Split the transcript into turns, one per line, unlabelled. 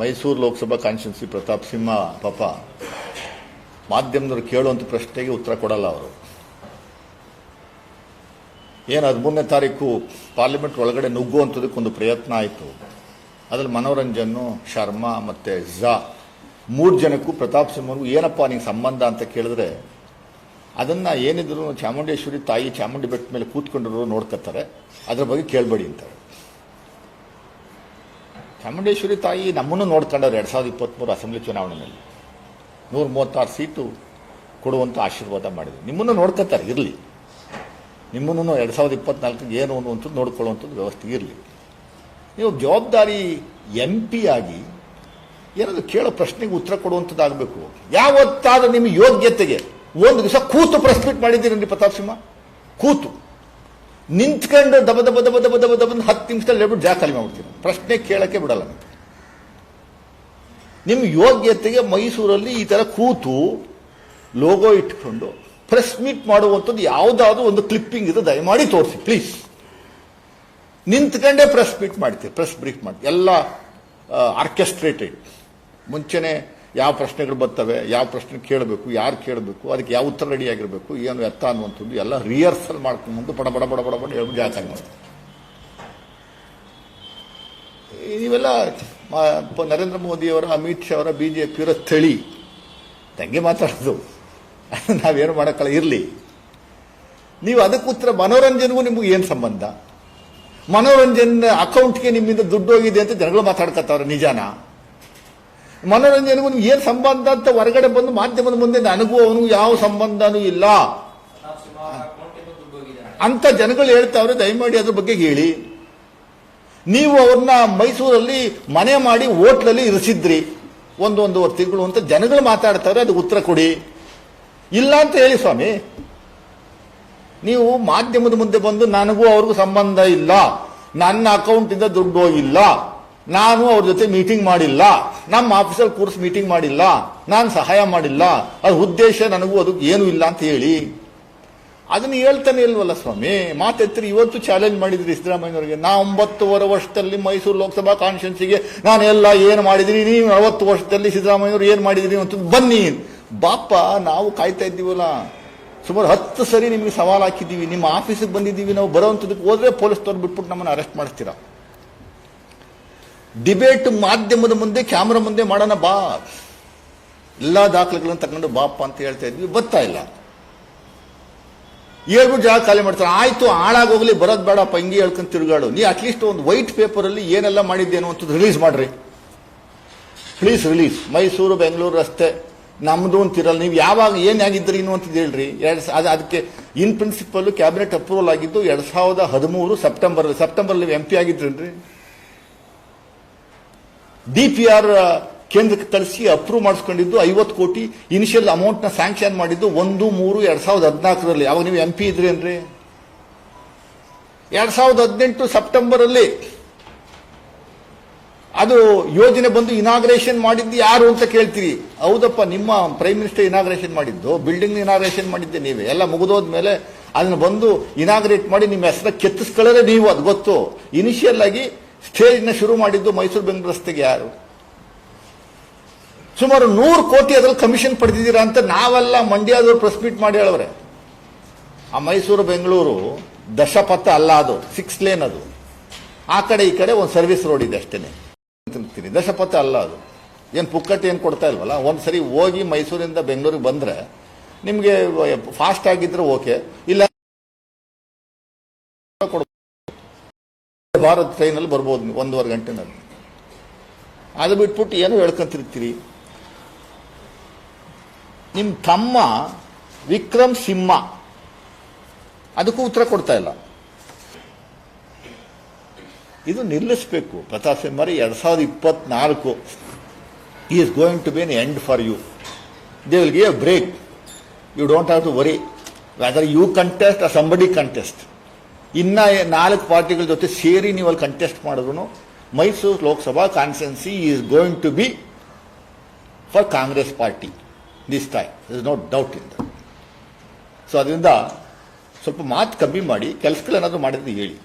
Mysuru Lok Sabha constituency Pratap Simha ಪಾಪ ಮಾಧ್ಯಮದವರು ಕೇಳುವಂಥ ಪ್ರಶ್ನೆಗೆ ಉತ್ತರ ಕೊಡಲ್ಲ ಅವರು. ಏನು 13ನೇ ತಾರೀಕು ಪಾರ್ಲಿಮೆಂಟ್ ಒಳಗಡೆ ನುಗ್ಗುವಂಥದಕ್ಕೊಂದು ಪ್ರಯತ್ನ ಆಯಿತು. ಅದ್ರಲ್ಲಿ ಮನೋರಂಜನ್ನು, ಶರ್ಮಾ ಮತ್ತು ಝಾ 3 ಜನಕ್ಕೂ ಪ್ರತಾಪ್ ಸಿಂಹನಿಗೂ ಏನಪ್ಪ ನಿಂಗೆ ಸಂಬಂಧ ಅಂತ ಕೇಳಿದ್ರೆ ಅದನ್ನು ಏನಿದ್ರು ಚಾಮುಂಡೇಶ್ವರಿ ತಾಯಿ ಚಾಮುಂಡಿ ಬೆಟ್ಟ ಮೇಲೆ ಕೂತ್ಕೊಂಡಿರೋ ನೋಡ್ಕೊತಾರೆ, ಅದ್ರ ಬಗ್ಗೆ ಕೇಳಬೇಡಿ ಅಂತಾರೆ. ಚಾಮುಂಡೇಶ್ವರಿ ತಾಯಿ ನಮ್ಮನ್ನು ನೋಡ್ಕೊಂಡವ್ರು 2023 ಅಸೆಂಬ್ಲಿ ಚುನಾವಣೆಯಲ್ಲಿ 136 ಸೀಟು ಕೊಡುವಂಥ ಆಶೀರ್ವಾದ ಮಾಡಿದ್ರು. ನಿಮ್ಮನ್ನು ನೋಡ್ಕೊತಾರೆ, ಇರಲಿ. ನಿಮ್ಮನ್ನು 2024 ಏನು ಅನ್ನುವಂಥದ್ದು ನೋಡ್ಕೊಳ್ಳುವಂಥದ್ದು ವ್ಯವಸ್ಥೆ ಇರಲಿ. ನೀವು ಜವಾಬ್ದಾರಿ MP ಆಗಿ ಏನಾದರೂ ಕೇಳೋ ಪ್ರಶ್ನೆಗೆ ಉತ್ತರ ಕೊಡುವಂಥದ್ದಾಗಬೇಕು. ಯಾವತ್ತಾದ್ರೂ ನಿಮ್ಮ ಯೋಗ್ಯತೆಗೆ ಒಂದು ದಿವಸ ಕೂತು ಪ್ರೆಸ್ ಮೀಟ್ ಮಾಡಿದ್ದೀರಿ ಪ್ರತಾಪ್ ಸಿಂಹ? ಕೂತು ನಿಂತ್ಕೊಂಡು ದಬ ದಬ ದಬ ದಬ ದಬ ದಬ 10 ನಿಮಿಷದಲ್ಲಿ ಹೇಳ್ಬಿಟ್ಟು ಜಾಖಾಲಿ ಮಾಡ್ಬಿಡ್ತೀರ. ಪ್ರಶ್ನೆ ಕೇಳಕ್ಕೆ ಬಿಡಲ್ಲ. ನಿಮ್ಮ ಯೋಗ್ಯತೆಗೆ ಮೈಸೂರಲ್ಲಿ ಈ ಥರ ಕೂತು ಲೋಗೋ ಇಟ್ಕೊಂಡು ಪ್ರೆಸ್ ಮೀಟ್ ಮಾಡುವಂಥದ್ದು ಯಾವುದಾದ್ರೂ ಒಂದು ಕ್ಲಿಪ್ಪಿಂಗ್ ಇದು ದಯಮಾಡಿ ತೋರಿಸಿ ಪ್ಲೀಸ್. ನಿಂತ್ಕೊಂಡೇ ಪ್ರೆಸ್ ಮೀಟ್ ಮಾಡ್ತೀವಿ, ಪ್ರೆಸ್ ಬ್ರೀಫ್ ಮಾಡ್ತೀವಿ, ಎಲ್ಲ ಆರ್ಕೆಸ್ಟ್ರೇಟೆಡ್. ಮುಂಚೆನೆ ಯಾವ ಪ್ರಶ್ನೆಗಳು ಬರ್ತವೆ, ಯಾವ ಪ್ರಶ್ನೆ ಕೇಳಬೇಕು, ಯಾರು ಕೇಳಬೇಕು, ಅದಕ್ಕೆ ಯಾವ ಉತ್ತರ ರೆಡಿ ಆಗಿರಬೇಕು, ಏನು ಎತ್ತ ಅನ್ನುವಂಥದ್ದು ಎಲ್ಲ ರಿಹರ್ಸಲ್ ಮಾಡ್ಕೊಂಡು ಬಡ ಬಡ ಬಡ ಬಡ ಬಡ ಹೇಳ್ಬಿಟ್ಟು ಜಾಸ್ತಿ ಮಾಡ್ತೀವಿ. ನೀವೆಲ್ಲ ನರೇಂದ್ರ ಮೋದಿಯವರ, ಅಮಿತ್ ಶಾ ಅವರ, BJPಯವರ ತಳಿ ತಂಗೆ ಮಾತಾಡೋದು, ನಾವೇನು ಮಾಡೋಕ್ಕಲ್ಲ. ಇರಲಿ, ನೀವು ಅದಕ್ಕೆ ಉತ್ತರ. ಮನೋರಂಜನೆಗೂ ನಿಮಗೂ ಏನು ಸಂಬಂಧ? ಮನೋರಂಜನ್ ಅಕೌಂಟ್ಗೆ ನಿಮ್ಮಿಂದ ದುಡ್ಡು ಹೋಗಿದೆ ಅಂತ ಜನಗಳು ಮಾತಾಡ್ಕೊತಾವ್ರೆ, ನಿಜಾನ? ಮನೋರಂಜನೆಗೂ ನಿಮ್ಗೆ ಏನು ಸಂಬಂಧ ಅಂತ ಹೊರಗಡೆ ಬಂದು ಮಾಧ್ಯಮದ ಮುಂದೆ ನನಗೂ ಅವನಿಗೂ ಯಾವ ಸಂಬಂಧನೂ ಇಲ್ಲ ಅಂತ ಜನಗಳು ಹೇಳ್ತಾವ್ರೆ. ದಯಮಾಡಿ ಅದ್ರ ಬಗ್ಗೆ ಹೇಳಿ. ನೀವು ಅವ್ರನ್ನ ಮೈಸೂರಲ್ಲಿ ಮನೆ ಮಾಡಿ ಹೋಟ್ಲಲ್ಲಿ ಇರಿಸಿದ್ರಿ 1.5 ತಿಂಗಳು ಅಂತ ಜನಗಳು ಮಾತಾಡ್ತಾರೆ, ಅದಕ್ಕೆ ಉತ್ತರ ಕೊಡಿ. ಇಲ್ಲ ಅಂತ ಹೇಳಿ ಸ್ವಾಮಿ. ನೀವು ಮಾಧ್ಯಮದ ಮುಂದೆ ಬಂದು ನನಗೂ ಅವ್ರಿಗೂ ಸಂಬಂಧ ಇಲ್ಲ, ನನ್ನ ಅಕೌಂಟಿಂದ ದುಡ್ಡು ಹೋಗಿಲ್ಲ, ನಾನು ಅವ್ರ ಜೊತೆ ಮೀಟಿಂಗ್ ಮಾಡಿಲ್ಲ, ನಮ್ಮ ಆಫೀಸಲ್ಲಿ ಕೂರಿಸಿ ಮೀಟಿಂಗ್ ಮಾಡಿಲ್ಲ, ನಾನು ಸಹಾಯ ಮಾಡಿಲ್ಲ, ಅದ್ರ ಉದ್ದೇಶ ನನಗೂ ಅದಕ್ಕೆ ಏನೂ ಇಲ್ಲ ಅಂತ ಹೇಳಿ. ಅದನ್ನು ಹೇಳ್ತಾನೆ ಇಲ್ವಲ್ಲ ಸ್ವಾಮಿ. ಮಾತೆತ್ತರಿ ಇವತ್ತು ಚಾಲೆಂಜ್ ಮಾಡಿದ್ರಿ ಸಿದ್ದರಾಮಯ್ಯನವರಿಗೆ. ನಾ 9.5 ವರ್ಷದಲ್ಲಿ ಮೈಸೂರು ಲೋಕಸಭಾ ಕಾನ್ಸ್ಟಿಟ್ಯೂನ್ಸಿಗೆ ನಾನು ಎಲ್ಲ ಏನು ಮಾಡಿದ್ದೀನಿ, ನೀವು 40 ವರ್ಷದಲ್ಲಿ ಸಿದ್ದರಾಮಯ್ಯವರು ಏನು ಮಾಡಿದಿರಿ ಅಂತ ಬನ್ನಿ. ಬಾಪ, ನಾವು ಕಾಯ್ತಾ ಇದ್ದೀವಲ್ಲ. ಸುಮಾರು 10 ಸರಿ ನಿಮಗೆ ಸವಾಲು ಹಾಕಿದ್ದೀವಿ, ನಿಮ್ಮ ಆಫೀಸಿಗೆ ಬಂದಿದ್ದೀವಿ. ನಾವು ಬರೋವಂಥದ್ದಕ್ಕೆ ಹೋದ್ರೆ ಪೊಲೀಸ್ನವ್ರು ಬಿಟ್ಬಿಟ್ಟು ನಮ್ಮನ್ನು ಅರೆಸ್ಟ್ ಮಾಡಿಸ್ತೀರಾ. ಡಿಬೇಟ್ ಮಾಧ್ಯಮದ ಮುಂದೆ, ಕ್ಯಾಮ್ರಾ ಮುಂದೆ ಮಾಡೋಣ ಬಾ, ಎಲ್ಲ ದಾಖಲೆಗಳನ್ನು ತಗೊಂಡು ಬಾಪ ಅಂತ ಹೇಳ್ತಾ ಇದ್ವಿ, ಬರ್ತಾ ಇಲ್ಲ. ಹೇಳ್ಬಿಟ್ಟು ಜಾಗ ಖಾಲಿ ಮಾಡ್ತಾರೆ. ಆಯ್ತು, ಹಾಳಾಗೋಗ್ಲಿ, ಬರೋದು ಬೇಡಪ್ಪ, ಹಿಂಗೆ ಹೇಳ್ಕೊಂಡು ತಿರುಗಾಡು. ನೀ ಅಟ್ಲೀಸ್ಟ್ ಒಂದು ವೈಟ್ ಪೇಪರಲ್ಲಿ ಏನೆಲ್ಲ ಮಾಡಿದ್ದೇನೋ ಅಂತ ರಿಲೀಸ್ ಮಾಡ್ರಿ ಪ್ಲೀಸ್. ರಿಲೀಸ್. ಮೈಸೂರು ಬೆಂಗಳೂರು ರಸ್ತೆ ನಮ್ದು ಅಂತಿರಲ್ಲ. ನೀವು ಯಾವಾಗ ಏನಾಗಿದ್ರಿ ಅನ್ನುವಂಥದ್ದು ಹೇಳ್ರಿ. ಅದಕ್ಕೆ ಇನ್ ಪ್ರಿನ್ಸಿಪಲ್ ಕ್ಯಾಬಿನೆಟ್ ಅಪ್ರೂವಲ್ ಆಗಿದ್ದು 2013 ಸೆಪ್ಟೆಂಬರ್ ನೀವು MP ಆಗಿದ್ರಿ. DPR ಕೇಂದ್ರಕ್ಕೆ ಕಳಿಸಿ ಅಪ್ರೂವ್ ಮಾಡಿಸ್ಕೊಂಡಿದ್ದು 50 ಕೋಟಿ ಇನಿಷಿಯಲ್ ಅಮೌಂಟ್ನ ಸ್ಯಾಂಕ್ಷನ್ ಮಾಡಿದ್ದು 1/3/2014. ಅವಾಗ ನೀವು MP ಇದ್ರಿ ಅನ್ರಿ. 2018 ಸೆಪ್ಟೆಂಬರಲ್ಲಿ ಅದು ಯೋಜನೆ ಬಂದು ಇನಾಗ್ರೇಷನ್ ಮಾಡಿದ್ದು ಯಾರು ಅಂತ ಕೇಳ್ತೀರಿ. ಹೌದಪ್ಪ, ನಿಮ್ಮ ಪ್ರೈಮ್ ಮಿನಿಸ್ಟರ್ ಇನಾಗ್ರೇಷನ್ ಮಾಡಿದ್ದು, ಬಿಲ್ಡಿಂಗ್ ಇನಾಗ್ರೇಷನ್ ಮಾಡಿದ್ದೆ ನೀವೇ. ಎಲ್ಲ ಮುಗಿದೋದ್ಮೇಲೆ ಅದನ್ನು ಬಂದು ಇನಾಗ್ರೇಟ್ ಮಾಡಿ ನಿಮ್ಮ ಹೆಸರ ಕೆತ್ತಿಸ್ಕೊಳ್ಳೋದೇ ನೀವು, ಅದು ಗೊತ್ತು. ಇನಿಷಿಯಲ್ ಆಗಿ ಸ್ಟೇಜ್ನ ಶುರು ಮಾಡಿದ್ದು ಮೈಸೂರು ಬೆಂಗಳೂರು ರಸ್ತೆಗೆ ಯಾರು? ಸುಮಾರು 100 ಕೋಟಿ ಅದ್ರಲ್ಲಿ ಕಮಿಷನ್ ಪಡೆದಿದ್ದೀರಾ ಅಂತ ನಾವೆಲ್ಲ ಮಂಡ್ಯದವ್ರು ಪ್ರೆಸ್ ಮೀಟ್ ಮಾಡಿ ಹೇಳವ್ರೆ. ಆ ಮೈಸೂರು ಬೆಂಗಳೂರು ದಶಪಥ ಅಲ್ಲ, ಅದು 6 ಲೇನ್. ಅದು ಆ ಕಡೆ ಈ ಕಡೆ ಒಂದು ಸರ್ವಿಸ್ ರೋಡ್ ಇದೆ ಅಷ್ಟೇನೆ. ದಶಪಥ ಅಲ್ಲ ಅದು. ಏನು ಪುಕ್ಕಟ್ಟು ಏನು ಕೊಡ್ತಾ ಇಲ್ವಲ್ಲ. ಒಂದ್ಸರಿ ಹೋಗಿ ಮೈಸೂರಿಂದ ಬೆಂಗಳೂರಿಗೆ ಬಂದ್ರೆ ನಿಮಗೆ ಫಾಸ್ಟ್ ಆಗಿದ್ರೆ ಓಕೆ, ಇಲ್ಲ ಭಾರತ್ ಟ್ರೈನಲ್ಲಿ ಬರ್ಬೋದು 1.5 ಗಂಟೆನಲ್ಲಿ. ಅದು ಬಿಟ್ಬಿಟ್ಟು ಏನು ಹೇಳ್ಕೊಂತಿರ್ತೀರಿ. ನಿಮ್ಮ ತಮ್ಮ ವಿಕ್ರಮ್ ಸಿಂಹ ಅದಕ್ಕೂ ಉತ್ತರ ಕೊಡ್ತಾ ಇಲ್ಲ. ಇದು ನಿಲ್ಲಿಸಬೇಕು Pratap Simha. 2024 is going to be an end for you. They will give a break. You don't have to worry whether you contest or somebody contest. ಇನ್ನ 4 ಪಾರ್ಟಿಗಳ ಜೊತೆ ಸೇರಿ ನೀವು ಅಲ್ಲಿ ಕಂಟೆಸ್ಟ್ ಮಾಡಿದ್ರು Mysuru Lok Sabha constituency is going to be for Congress party this time. There is no doubt in that. So ಅದರಿಂದ ಸ್ವಲ್ಪ ಮಾತು ಕಮ್ಮಿ ಮಾಡಿ ಕೆಲಸಗಳೇನಾದರೂ ಮಾಡಿದ್ರೆ ಹೇಳಿ.